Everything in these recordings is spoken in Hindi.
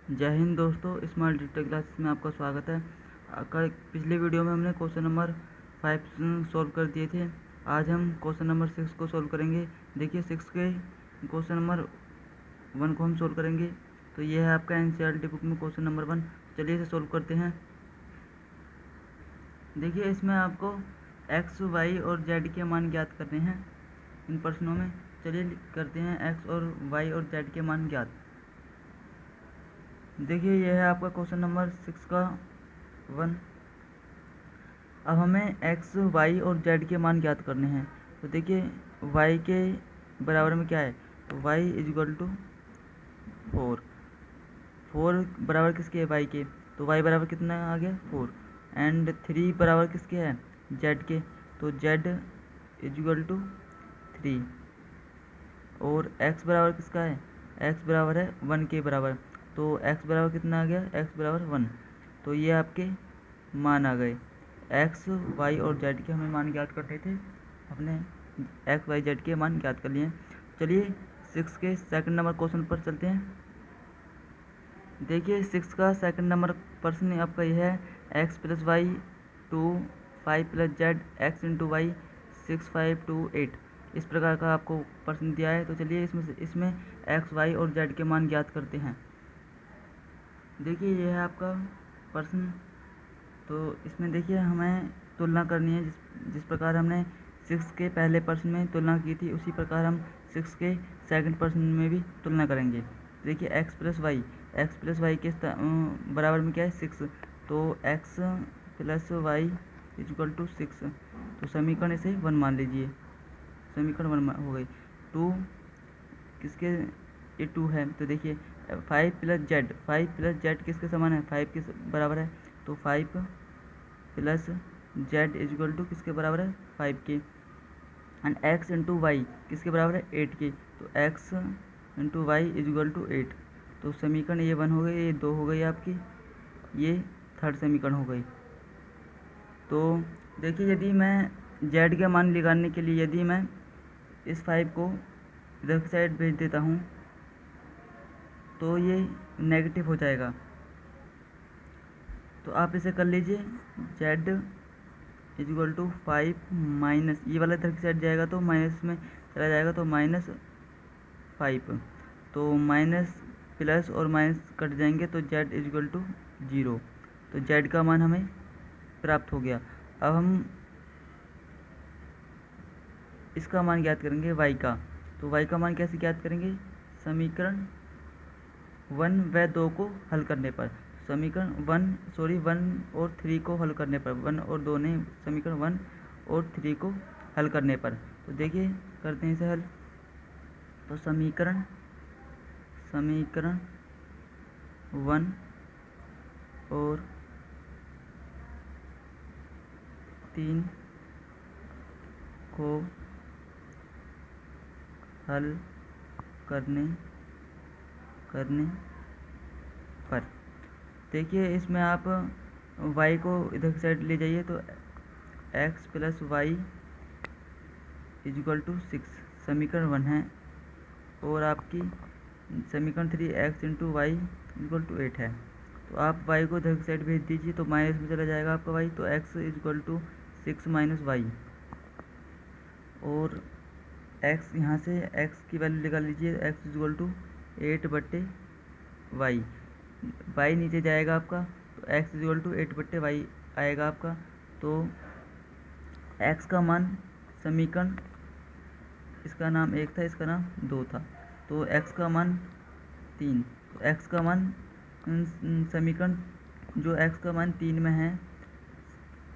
जय हिंद दोस्तों, स्मार्ट डिजिटल क्लासेस में आपका स्वागत है। कल पिछले वीडियो में हमने क्वेश्चन नंबर 5 सॉल्व कर दिए थे। आज हम क्वेश्चन नंबर 6 को सॉल्व करेंगे। देखिए 6 के क्वेश्चन नंबर 1 को हम सॉल्व करेंगे। तो ये है आपका एनसीईआरटी बुक में क्वेश्चन नंबर 1। चलिए इसे सॉल्व करते हैं। देखिए इसमें आपको एक्स, वाई और जेड के मान ज्ञात करने हैं इन प्रश्नों में। चलिए करते हैं एक्स और वाई और जेड के मान ज्ञात। देखिए यह है आपका क्वेश्चन नंबर 6 का 1। अब हमें एक्स, वाई और जेड के मान ज्ञात करने हैं। तो देखिए वाई के बराबर में क्या है, तो वाई इज इक्वल टू 4 बराबर किसके है, वाई के। तो वाई बराबर कितना आ गया 4। एंड 3 बराबर किसके है, जेड के। तो जेड इज इक्वल टू 3। और एक्स बराबर किसका है, एक्स बराबर है 1 के बराबर। तो एक्स बराबर कितना आ गया, एक्स बराबर 1। तो ये आपके मान आ गए। एक्स, वाई और जेड के हमें मान ज्ञात करने थे। अपने एक्स, वाई, जेड के मान ज्ञात कर लिए। चलिए 6 के सेकंड नंबर क्वेश्चन पर चलते हैं। देखिए 6 का सेकंड नंबर प्रश्न आपका यह है, x plus y 2, 5 plus z x into y 6, 5, 2, 8। इस प्रकार का आपको प्रश्न दिया है। तो चलिए इसमें एक्स, वाई और जेड के मान ज्ञात करते हैं। देखिए यह है आपका प्रश्न। तो इसमें देखिए हमें तुलना करनी है। जिस प्रकार हमने 6 के पहले प्रश्न में तुलना की थी, उसी प्रकार हम 6 के सेकंड प्रश्न में भी तुलना करेंगे। देखिए एक्स प्लस वाई के बराबर में क्या है, 6। तो x plus y is equal to 6। तो समीकरण इसे 1 मान लीजिए। समीकरण 1 हो गई। 2 किसके, ये 2 है। तो देखिए 5 प्लस जेड किसके समान है, 5 के बराबर है। तो 5 plus z is equal to किसके बराबर है, 5 के। एंड एक्स इंटू वाई किसके बराबर है, 8 के। तो x into y is equal to 8। तो समीकरण ये 1 हो गई, ये 2 हो गई आपकी, ये थर्ड समीकरण हो गई। तो देखिए यदि मैं जेड के मान निकालने के लिए यदि मैं इस 5 को इधर की साइड भेज देता हूँ तो ये नेगेटिव हो जाएगा। तो आप इसे कर लीजिए, z is equal to 5 minus, ये वाला इधर की साइड जाएगा तो माइनस में चला जाएगा, तो -5। तो माइनस प्लस और माइनस कट जाएंगे, तो जेड इज इक्वल टू 0। तो जेड का मान हमें प्राप्त हो गया। अब हम इसका मान ज्ञात करेंगे वाई का। तो वाई का मान कैसे ज्ञात करेंगे, समीकरण 1 व 2 को हल करने पर। समीकरण 1 और 3 को हल करने पर, 1 और 2 नहीं, समीकरण 1 और 3 को हल करने पर। तो देखिए करते हैं इसे हल। तो समीकरण 1 और 3 को हल करने पर देखिए इसमें आप y को इधर की साइड ले जाइए, तो x plus y is equal to 6 समीकरण 1 है। और आपकी समीकरण 3 x into y is equal to 8 है। तो आप y को इधर की साइड भेज दीजिए, तो माइनस में चला जाएगा आपका y। तो x is equal to 6 minus y. और x यहाँ से x की वैल्यू निकाल लीजिए, x is equal to 8/y। y नीचे जाएगा आपका, तो x is equal to 8/y आएगा आपका। तो x का मान समीकरण, इसका नाम 1 था, इसका नाम 2 था, तो x का मान 3। तो x का मान समीकरण, जो x का मान 3 में है,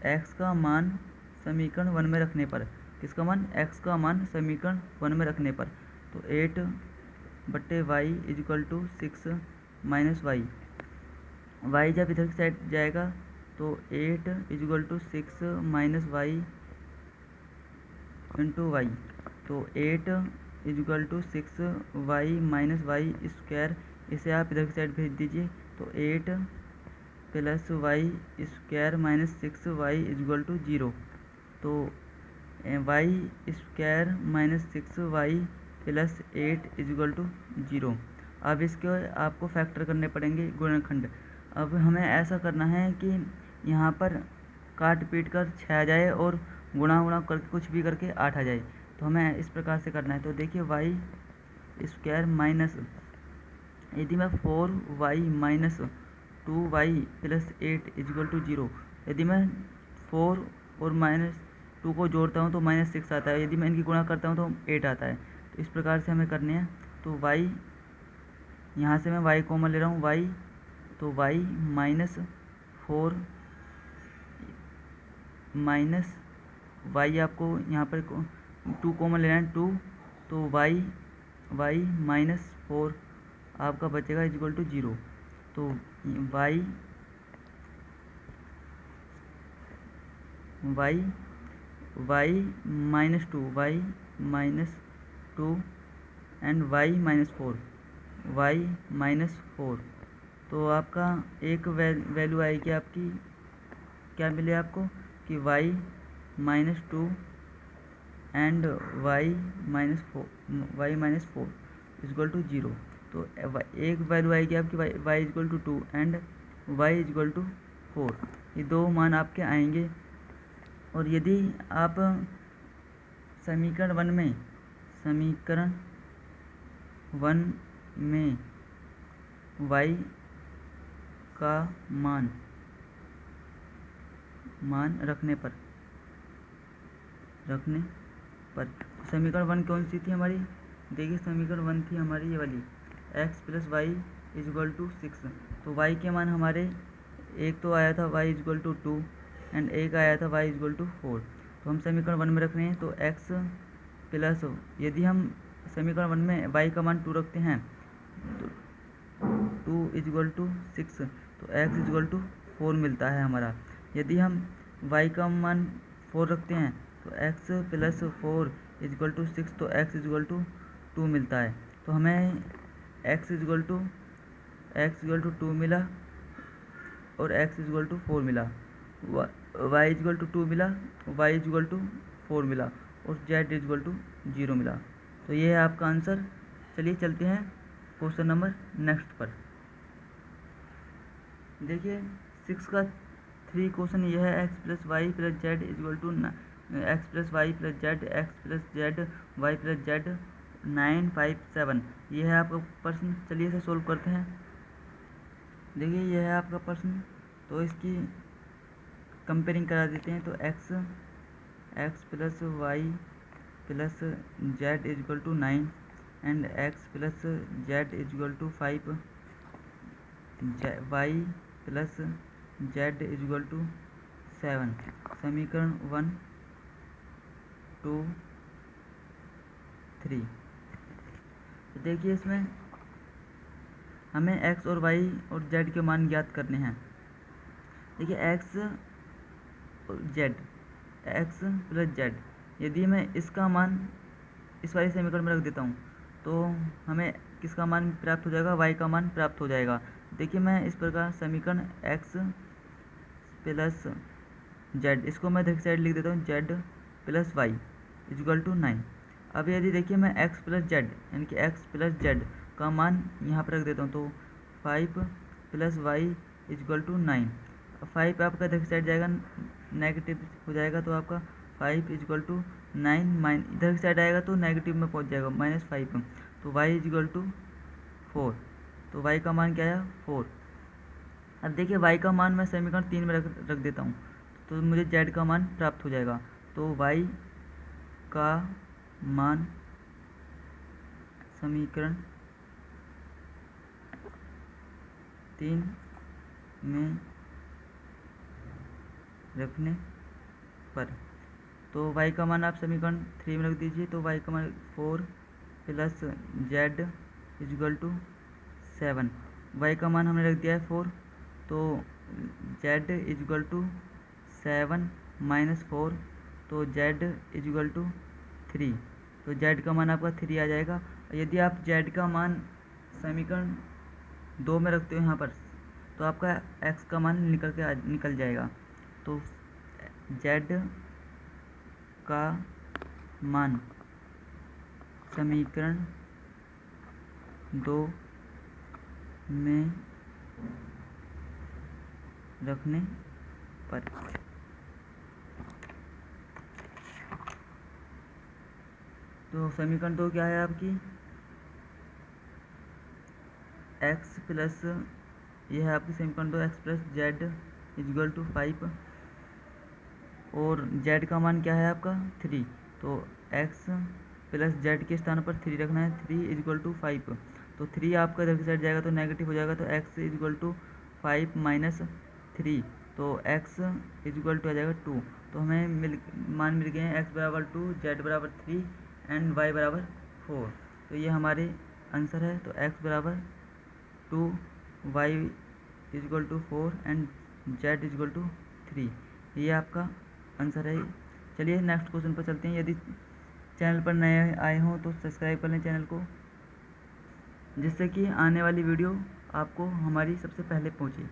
x का मान समीकरण 1 में रखने पर, किसका मान, x का मान समीकरण 1 में रखने पर, तो 8/y is equal to 6 minus y. y जब इधर की साइड जाएगा, तो 8 is equal to 6 minus y into y. तो 8 is equal to 6y minus y square, इसे आप इधर की साइड भेज दीजिए। तो 8 plus y square minus 6y is equal to 0। तो y स्क्वायर minus 6y plus 8 is equal to 0। अब इसके आपको फैक्टर करने पड़ेंगे गुणनखंड। अब हमें ऐसा करना है कि यहाँ पर काट पीट कर 6 आ जाए और गुणा करके कुछ भी करके 8 आ जाए। तो हमें इस प्रकार से करना है। तो देखिए वाई स्क्वायर माइनस, यदि मैं 4y minus 2y plus 8 is equal to 0, यदि मैं 4 और माइनस 2 को जोड़ता हूँ तो -6 आता है, यदि मैं इनकी गुणा करता हूँ तो 8 आता है। तो इस प्रकार से हमें करने हैं। तो y, यहाँ से मैं y कॉमन ले रहा हूँ, y, तो y माइनस 4 माइनस y, आपको यहाँ पर 2 कॉमन लेना है, 2, तो y माइनस 4 आपका बचेगा इक्वल टू 0। तो y minus 2, y minus 2 and y minus 4, y minus 4। तो आपका एक वैल्यू आएगी आपकी, क्या मिले आपको कि y minus 2 and y minus 4 equal to 0। तो एक वैल्यू आएगी आपकी y equal to 2 and y equal to 4। ये दो मान आपके आएंगे। और यदि आप समीकरण वन में y का मान रखने पर समीकरण 1 कौन सी थी हमारी? देखिए समीकरण 1 थी हमारी ये वाली, x plus y is equal to 6। तो y के मान हमारे एक तो आया था y इजक्वल टू 2 एंड एक आया था y इजक्वल टू 4। तो हम समीकरण 1 में रख रहे हैं। तो x प्लस, यदि हम समीकरण 1 में y का मान 2 रखते हैं तो 2 इजक्वल टू 6, तो x इजक्वल टू 4 मिलता है हमारा। यदि हम y का मान 4 रखते हैं तो x प्लस 4 इजक्वल टू 6, तो x इजक्वल टू 2 मिलता है। तो हमें x इजक्वल टू 2 मिला और x इजक्वल टू 4 मिला, y इजक्वल टू 2 मिला, y इजक्वल टू 4 मिला और z इजक्वल टू 0 मिला। तो ये है आपका आंसर। चलिए चलते हैं क्वेश्चन नंबर नेक्स्ट पर। देखिए 6 का 3 क्वेश्चन ये है, x plus y plus z is equal to x plus y plus z, x plus z y plus z 9, 5, 7। ये है आपका प्रश्न। चलिए इसे सोल्व करते हैं। देखिए ये है आपका प्रश्न। तो इसकी कंपेयरिंग करा देते हैं। तो x plus y plus z is equal to 9 and x plus z is equal to 5, y plus z is equal to 7। समीकरण 1, 2, 3। तो देखिए इसमें हमें x और y और z के मान ज्ञात करने हैं। देखिए x और z, x प्लस z, यदि मैं इसका मान इस वाले समीकरण में रख देता हूँ तो हमें किसका मान प्राप्त हो जाएगा? y का मान प्राप्त हो जाएगा। देखिए मैं इस प्रकार समीकरण x प्लस z, इसको मैं इधर साइड लिख देता हूँ, z plus y is equal to 9। अब यदि देखिए मैं x प्लस जेड यानी कि x प्लस जेड का मान यहाँ पर रख देता हूँ तो 5 प्लस वाई इजक्वल टू 9। 5 आपका इधर साइड जाएगा, नेगेटिव हो जाएगा, तो आपका 5 इजक्वल टू 9 इधर साइड आएगा तो नेगेटिव में पहुँच जाएगा -5। तो y इजक्वल टू 4। तो y का मान क्या है? 4। अब देखिए y का मान मैं समीकरण 3 में रख देता हूँ तो मुझे z का मान प्राप्त हो जाएगा। तो y का मान समीकरण 3 में रखने पर, तो y का मान आप समीकरण 3 में रख दीजिए। तो y का मान 4 plus z is equal to 7। y का मान हमने रख दिया है 4, तो z इजक्वल टू 7 माइनस 4, तो z इजक्वल टू 3। तो z का मान आपका 3 आ जाएगा। यदि आप z का मान समीकरण 2 में रखते हो यहाँ पर तो आपका x का मान निकल जाएगा। तो z का मान समीकरण 2 में रखने पर। तो समीकरण 2 क्या है आपकी, x प्लस, यह है आपकी समीकरण 2, x plus z is equal to 5 और z का मान क्या है आपका 3। तो x प्लस जेड के स्थान पर 3 रखना है, 3 इजगल टू 5। तो 3 आपका इधर की साइड जाएगा तो नेगेटिव हो जाएगा, तो x इजगल टू 5 माइनस 3, तो x इजगल टू आ जाएगा 2। तो हमें मान मिल गए हैं x बराबर 2, z बराबर 3 एंड y बराबर 4। तो ये हमारे आंसर है। तो x बराबर 2, y is equal to 4 and z is equal to 3, ये आपका आंसर है। चलिए नेक्स्ट क्वेश्चन पर चलते हैं। यदि चैनल पर नए आए हों तो सब्सक्राइब कर लें चैनल को, जिससे कि आने वाली वीडियो आपको हमारी सबसे पहले पहुंचे,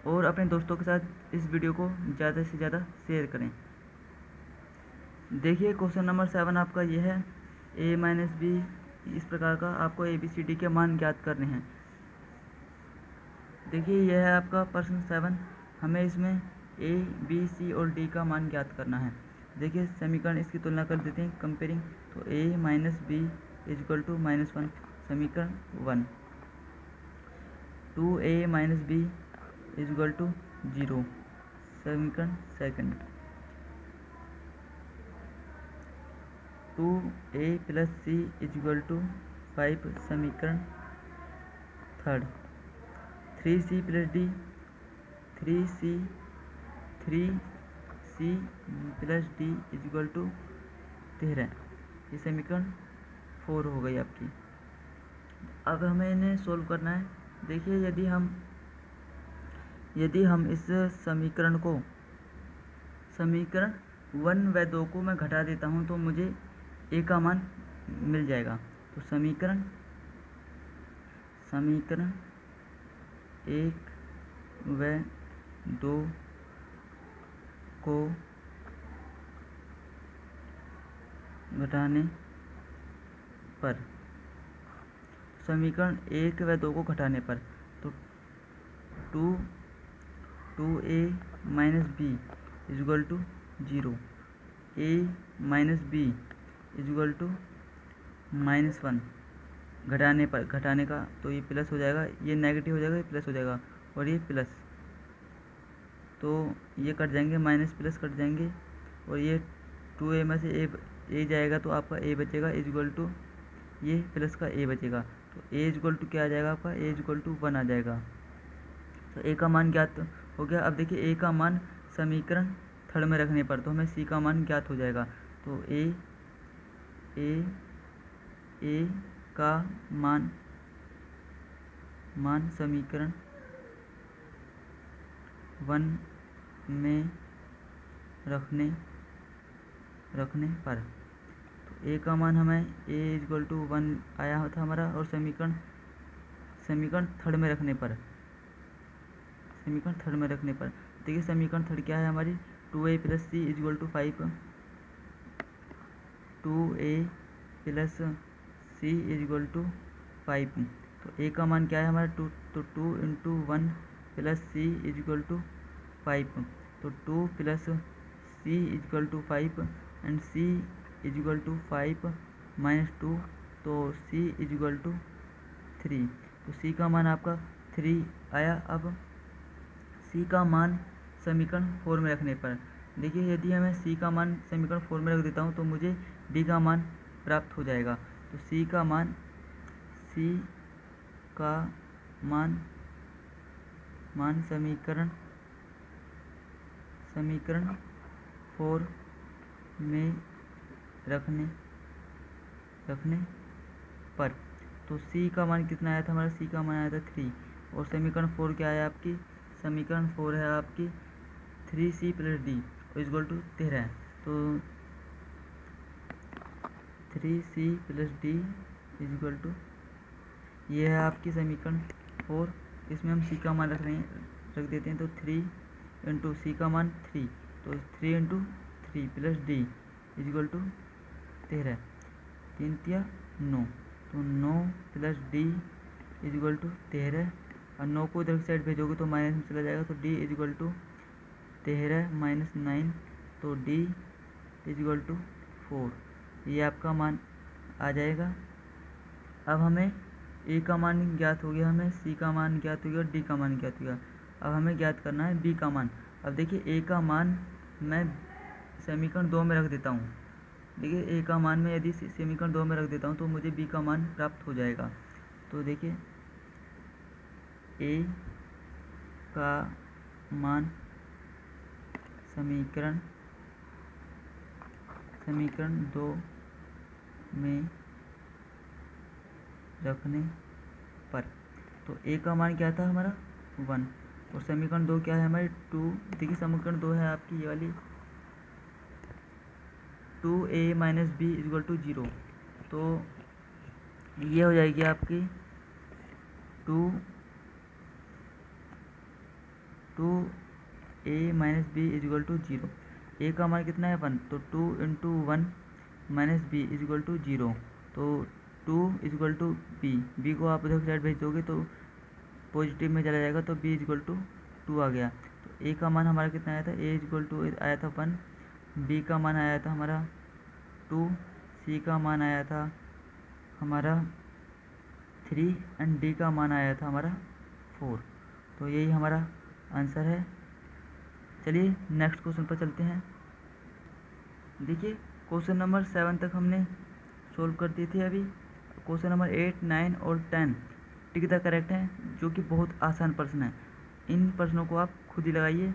और अपने दोस्तों के साथ इस वीडियो को ज़्यादा से ज़्यादा शेयर करें। देखिए क्वेश्चन नंबर 7 आपका ये है, a माइनस बी, इस प्रकार का आपको ABCD के मान ज्ञात करने हैं। देखिए यह है आपका प्रश्न 7, हमें इसमें A, B, C और D का मान ज्ञात करना है। देखिए समीकरण इसकी तुलना कर देते हैं, कंपेयरिंग। तो A minus b is equal to -1, समीकरण 1। 2A minus b is equal to 0, समीकरण 2। 2A plus C is equal to 5, समीकरण 3। 3C plus D, 3C plus D is equal to 13, ये समीकरण 4 हो गई आपकी। अब हमें इन्हें सोल्व करना है। देखिए यदि हम इस समीकरण 1 व 2 को मैं घटा देता हूँ तो मुझे A का मान मिल जाएगा। तो समीकरण 1 व 2 को घटाने पर, समीकरण 1 व 2 को घटाने पर, तो 2A minus b is equal to 0, A minus b is equal to -1, घटाने का, तो ये प्लस हो जाएगा, ये नेगेटिव हो जाएगा, ये प्लस हो जाएगा, और ये प्लस, तो ये कट जाएंगे, माइनस प्लस कट जाएंगे, और ये 2A में से A जाएगा तो आपका A बचेगा इजक्वल टू, ये प्लस का A बचेगा, तो A इजक्वल टू क्या आ जाएगा आपका, A इजक्वल टू 1 आ जाएगा। तो A का मान ज्ञात हो गया। अब देखिए A का मान समीकरण 3 में रखने पर, तो हमें C का मान ज्ञात हो जाएगा। तो A का मान समीकरण 1 में रखने पर, तो A का मान हमें A इजक्वल टू 1 आया था हमारा, और समीकरण 3 में रखने पर, देखिए समीकरण 3 क्या है हमारी, 2A plus C is equal to 5, 2A plus C is equal to 5। तो A का मान क्या है हमारा 2, तो 2 into 1 plus C is equal to 5, तो 2 plus C is equal to 5 and C is equal to 5 minus 2, तो C इजक्वल टू 3। तो C का मान आपका 3 आया। अब C का मान समीकरण 4 में रखने पर, देखिए यदि मैं C का मान समीकरण 4 में रख देता हूँ तो मुझे D का मान प्राप्त हो जाएगा। तो C का मान समीकरण 4 में रखने पर, तो C का मान कितना आया था हमारा, C का मान आया था 3, और समीकरण 4 क्या है आपकी, समीकरण 4 है आपकी 3C plus D is equal to 13, तो 3C plus D is equal to, ये है आपकी समीकरण 4। इसमें हम C का मान रख देते हैं, तो 3 इंटू C का मान 3, तो 3 into 3 plus D is equal to 13, 3 तिया 9, तो 9 plus D is equal to 13 और 9 को इधर की साइड भेजोगे तो माइनस में चला जाएगा, तो d is equal to 13 minus 9, तो d इज इक्वल टू 4। ये आपका मान आ जाएगा। अब हमें a का मान ज्ञात हो गया, हमें c का मान ज्ञात हो गया और d का मान ज्ञात हो गया। अब हमें ज्ञात करना है b का मान। अब देखिए a का मान मैं समीकरण 2 में रख देता हूँ। देखिए a का मान मैं यदि समीकरण 2 में रख देता हूँ तो मुझे b का मान प्राप्त हो जाएगा। तो देखिए a का मान समीकरण 2 में रखने पर, तो a का मान क्या था हमारा 1 और समीकरण 2 क्या है हमारी 2। देखिए समीकरण 2 है आपकी ये वाली 2a minus b is equal to 0। तो ये हो जाएगी आपकी 2a minus b is equal to 0। a का मान कितना है 1, तो 2 into 1 minus b is equal to 0। तो 2 इज इक्वल टू बी को आप उधर साइड भेज दोगे तो पॉजिटिव में चला जाएगा, तो b इज इक्वल टू 2 आ गया। तो a का मान हमारा कितना आया था, a इज इक्वल टू आया था 1, b का मान आया था हमारा 2, c का मान आया था हमारा 3 एंड d का मान आया था हमारा 4। तो यही हमारा आंसर है। चलिए नेक्स्ट क्वेश्चन पर चलते हैं। देखिए क्वेश्चन नंबर 7 तक हमने सोल्व कर दी थी। अभी क्वेश्चन नंबर 8, 9 और 10 टिक द करेक्ट हैं, जो कि बहुत आसान प्रश्न है। इन प्रश्नों को आप खुद ही लगाइए,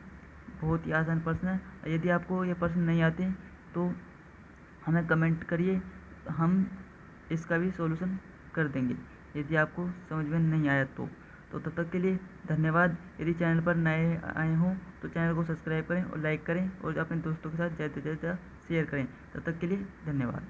बहुत ही आसान प्रश्न है। यदि आपको ये प्रश्न नहीं आते तो हमें कमेंट करिए, हम इसका भी सॉल्यूशन कर देंगे यदि आपको समझ में नहीं आया तो। तब तक के लिए धन्यवाद। यदि चैनल पर नए आए हों तो चैनल को सब्सक्राइब करें और लाइक करें और अपने दोस्तों के साथ ज़्यादा से ज़्यादा शेयर करें। तब तक के लिए धन्यवाद।